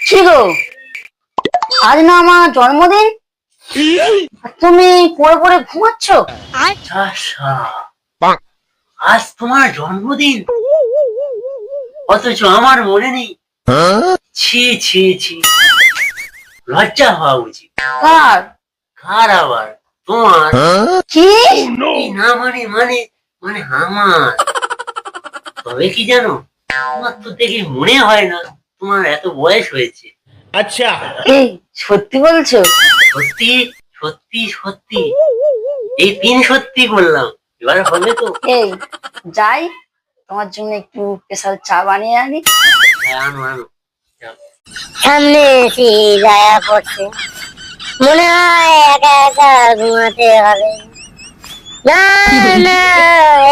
কি গো, আজ না আমার জন্মদিন, আর তুমি পড়ে পড়ে ঘুমাচ্ছ? আচ্ছা, আজ তোমার জন্মদিন অথচ আমার মনে নেই। ছি ছি ছি, লজ্জা হওয়া উচিত। কার? কার আবার? তোমার। কি? না মানে মানে মানে আমার। তবে কি জানো, তোমার তো দেখে মনে হয় না তোমার এত বয়স হয়েছে। अच्छा। এই সত্যি বলছো? সত্যি সত্যি সত্যি, এই 3 সত্যি বললাম, এবার হবে তো? এই যাই, তোমার জন্য একটু স্পেশাল চা বানিয়ে আনি। হ্যাঁ, আনো আনো। যাও। সামনে এসে যায়া পড়ছে, মনে হয় একা একা ঘুমাতে হবে। না না,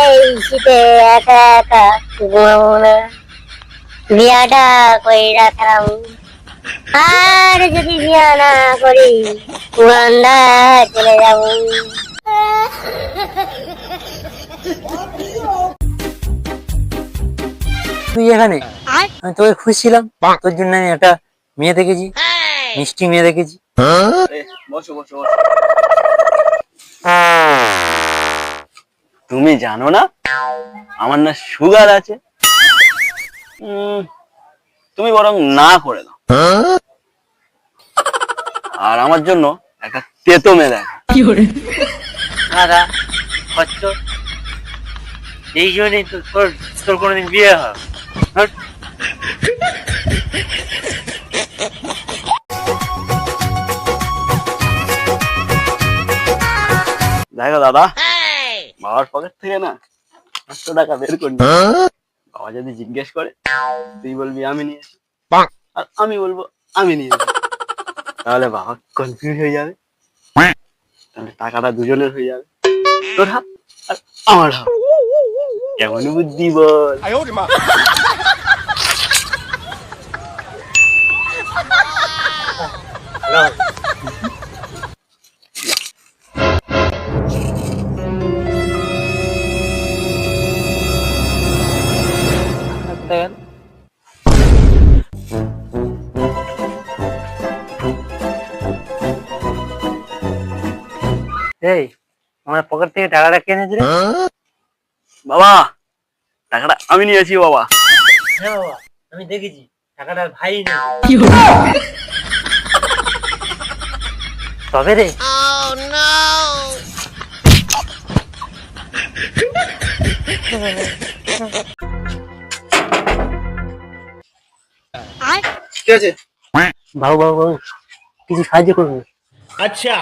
এই শীতে একা একা ঘুমাবো না, বিয়াটা কইরা ফেলাম। আর যদি বিয়া না করি উগান্ডা চলে যাব। তুই এখানে? আমি তোকে খুঁজছিলাম, তোর জন্য আমি একটা মেয়ে দেখেছি, মিষ্টি মেয়ে দেখেছি। বসো বসো বসো। তুমি জানো না আমার না সুগার আছে? তুমি বরং না করে দাও, আর আমার জন্য একটা তেতো মেয়ে দেখো। দাদা খচ্চ, এই জন্যই তো তোর তোর কোনোদিন বিয়ে হয়? হ্যাঁ? দেখো দাদা, বাবার পকেট থেকে না 500 টাকা বের করি। বাবা যদি জিজ্ঞেস করে তুই বলবি আমি নিয়েছি, আর আমি বলবো আমি নিয়েছি। তাহলে বাবা কনফিউজ হয়ে যাবে, তাহলে টাকাটা দুজনের হয়ে যাবে, তোর হাত আর আমার হাত। কেমন বুদ্ধি বল? এই, আমার পকেট থেকে টাকাটা কে নিয়েছে রে? বাবা, টাকাটা আমি নিয়েছি বাবা। হ্যাঁ বাবা, আমি দেখেছি টাকাটা ভাই নেই। তবে রে, ঠিক আছে, বাবু বাবু বাবু, কিছু সাহায্য করবে? अच्छा।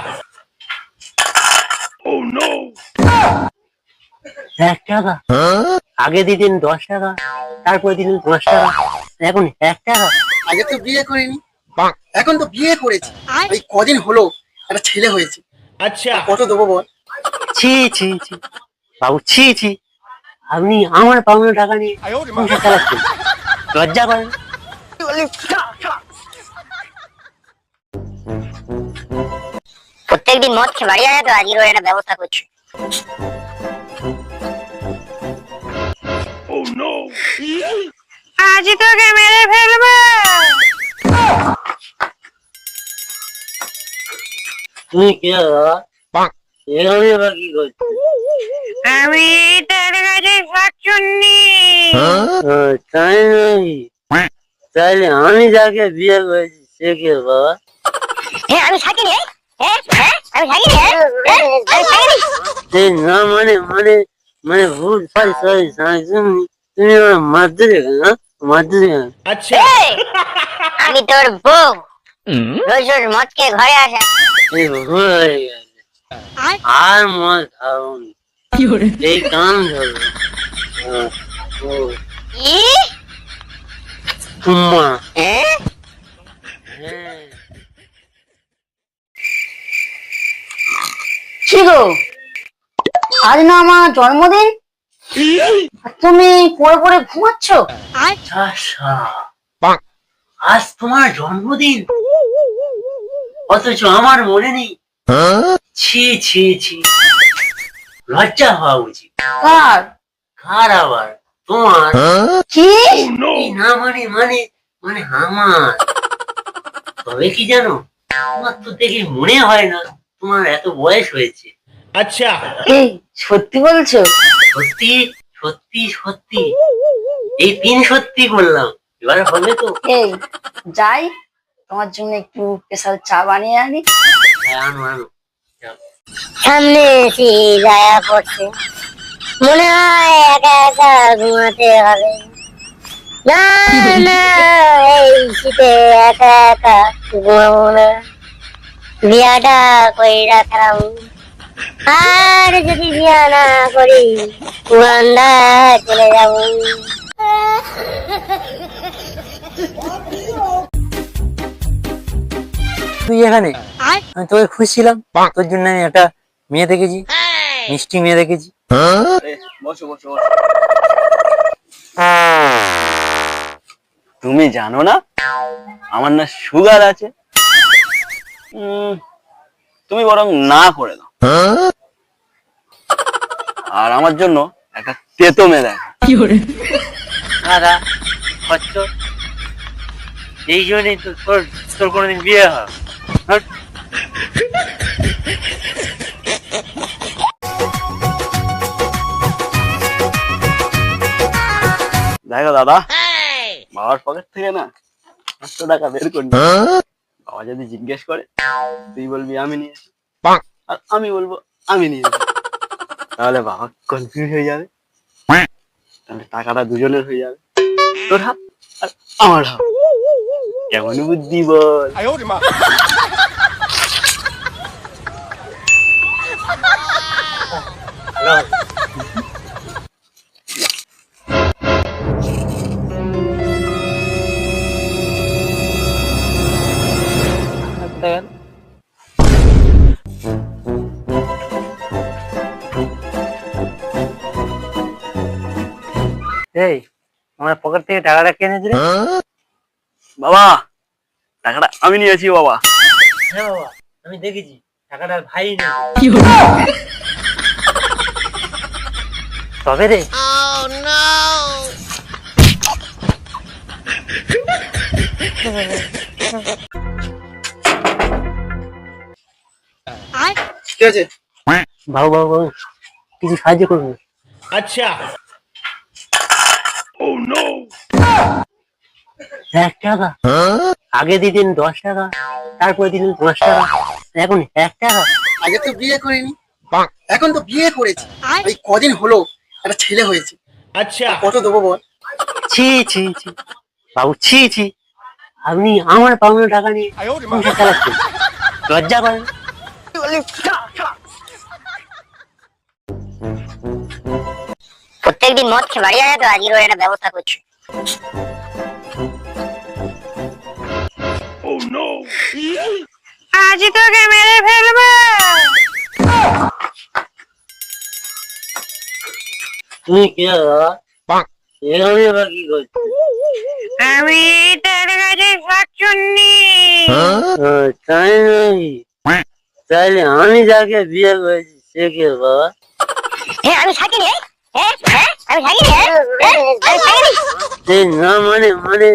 1 টাকা? আগে দিতেন 10 টাকা, তারপরে দিতেন 5 টাকা, এখন 1 টাকা। আগে তো বিয়ে করিনি, এখন তো বিয়ে করেছি, এই কদিন হলো একটা ছেলে হয়েছে, अच्छा। কত দেবো বল? ছি ছি ছি বাবু, ছি ছি, আপনি আমার পাওনা টাকা নিয়ে সংসার চালাচ্ছেন, লজ্জা করেন? প্রত্যেকদিন মদ খেয়ে বাড়ি আসে, তো আজকের ওর একটা ব্যবস্থা করছি। আজ তোকে মেরে ফেলবো। তুমি কে দাদা? এখানে বা কি করছো? আমি তার কাছে শাকচুন্নি। তাই নাকি? তাইলে আমি যাকে বিয়ে করেছি সে কে বাবা? হ্যাঁ আমি শাকিনি। আমি শাকিনি। আমি শাকিনি। এই না মানে মানে মানে ভুল ভাল, সরি তুমি তুমি আমার মারতে না, মারতে কেন? अच्छा। আমি তোর বউ, রোজ রোজ মদ খেয়ে ঘরে আসে। এই ভুল হয়ে গেছে, আর মদ খাবো না, এই কান ধরবো। কি? উম্মা। হ্যাঁ? হ্যাঁ। কি গো, আজ না আমার জন্মদিন, আর তুমি পড়ে পড়ে ঘুমাচ্ছ? আচ্ছা, আজ তোমার জন্মদিন অথচ আমার মনে নেই। ছি ছি ছি, লজ্জা হওয়া উচিত। কার? কার আবার? তোমার। কি? না মানে মানে মানে আমার। তবে কি জানো, তোমার তো দেখে মনে হয় না তোমার এত বয়স হয়েছে। अच्छा এই সত্যি বলছো? সত্যি সত্যি সত্যি, এই 3 সত্যি বললাম, এবার হবে তো? এই যাই, তোমার জন্য একটু স্পেশাল চা বানিয়ে আনি। হ্যাঁ, আনো আনো। সামনে এসে যায়া পড়ছে, মনে হয় একা একা ঘুমাতে হবে। না না, এই শীতে একা একা ঘুমাবো না, বিয়াটা করে রাখলাম। আর যদি বিয়া না করি উগান্ডা চলে যাবো। তুই এখানে? আমি তোকে খুঁজছিলাম, তোর জন্য আমি একটা মেয়ে দেখেছি, মিষ্টি মেয়ে দেখেছি। এ, বসো বসো বসো। তুমি জানো না আমার না সুগার আছে? তুমি বরং না করে দাও, আর আমার জন্য একটা তেতো মেয়ে দেখো। দাদা খরচ, এই জন্যই তো তোর তোর কোনোদিন বিয়ে হয়। হট। দেখো দাদা, বাবার পকেট থেকে না 500 টাকা বের করি। বাবা যদি জিজ্ঞেস করে তুই বলবি আমি নিয়েছি, আর আমি বলবো আমি নিয়েছি, তাহলে বাবা কনফিউজ হয়ে যাবে, তাহলে টাকাটা দুজনের হয়ে যাবে, তোর হাত আর আমার হাত। কেমন বুদ্ধি বল? এই, আমার পকেট থেকে টাকাটা কে নিয়েছিলে? বাবা, টাকাটা আমি নিয়েছি বাবা। হ্যাঁ বাবা, আমি দেখেছি টাকাটা ভাই নেই। তবে রে, ঠিক আছে, বাবু বাবু বাবু, কিছু সাহায্য করুন। अच्छा 1 টাকা? আগে দিতেন 10 টাকা, তারপরে দিলেন 5 টাকা, এখন 1 টাকা। আগে তো বিয়ে করিনি, এখন তো বিয়ে করেছি। এই কদিন হলো একটা ছেলে হয়েছে, अच्छा কত দেবো বল? ছি ছি ছি বাবু, ছি ছি, আপনি আমার পাওনা টাকা নিয়ে সংসার চালাচ্ছেন, লজ্জা করেন? প্রত্যেকদিন মদ খেয়ে বাড়ি আসে, তো আজকের ওর একটা ব্যবস্থা করছি। আজ তোকে মেরে ফেলবো। তুমি কে বাবা? এখানে বা কি করছো? আমি তার কাছে শাকচুন্নি। তাই নাকি? তাহলে আমি যাকে বিয়ে করেছি সে কে বাবা? হ্যাঁ আমি থাকিনি, হ্যাঁ হ্যাঁ আমি থাকিনি, আমি থাকিনি। এই না মানে মানে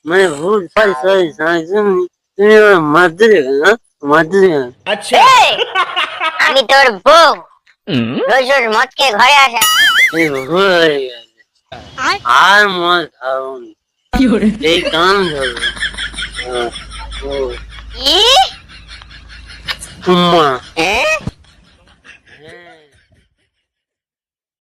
মানে ভুল, সরি সরি সরি, তুমি আমার মারতে দেবে না, মারতে দেবে না। अच्छा এই, আমি তোর বউ, রোজ রোজ মদ খেয়ে ঘরে আসে। এই ভুল হয়ে গেছে, আর মদ খাবো না, এই কান ধরো। কি? উম্মা, হ্যাঁ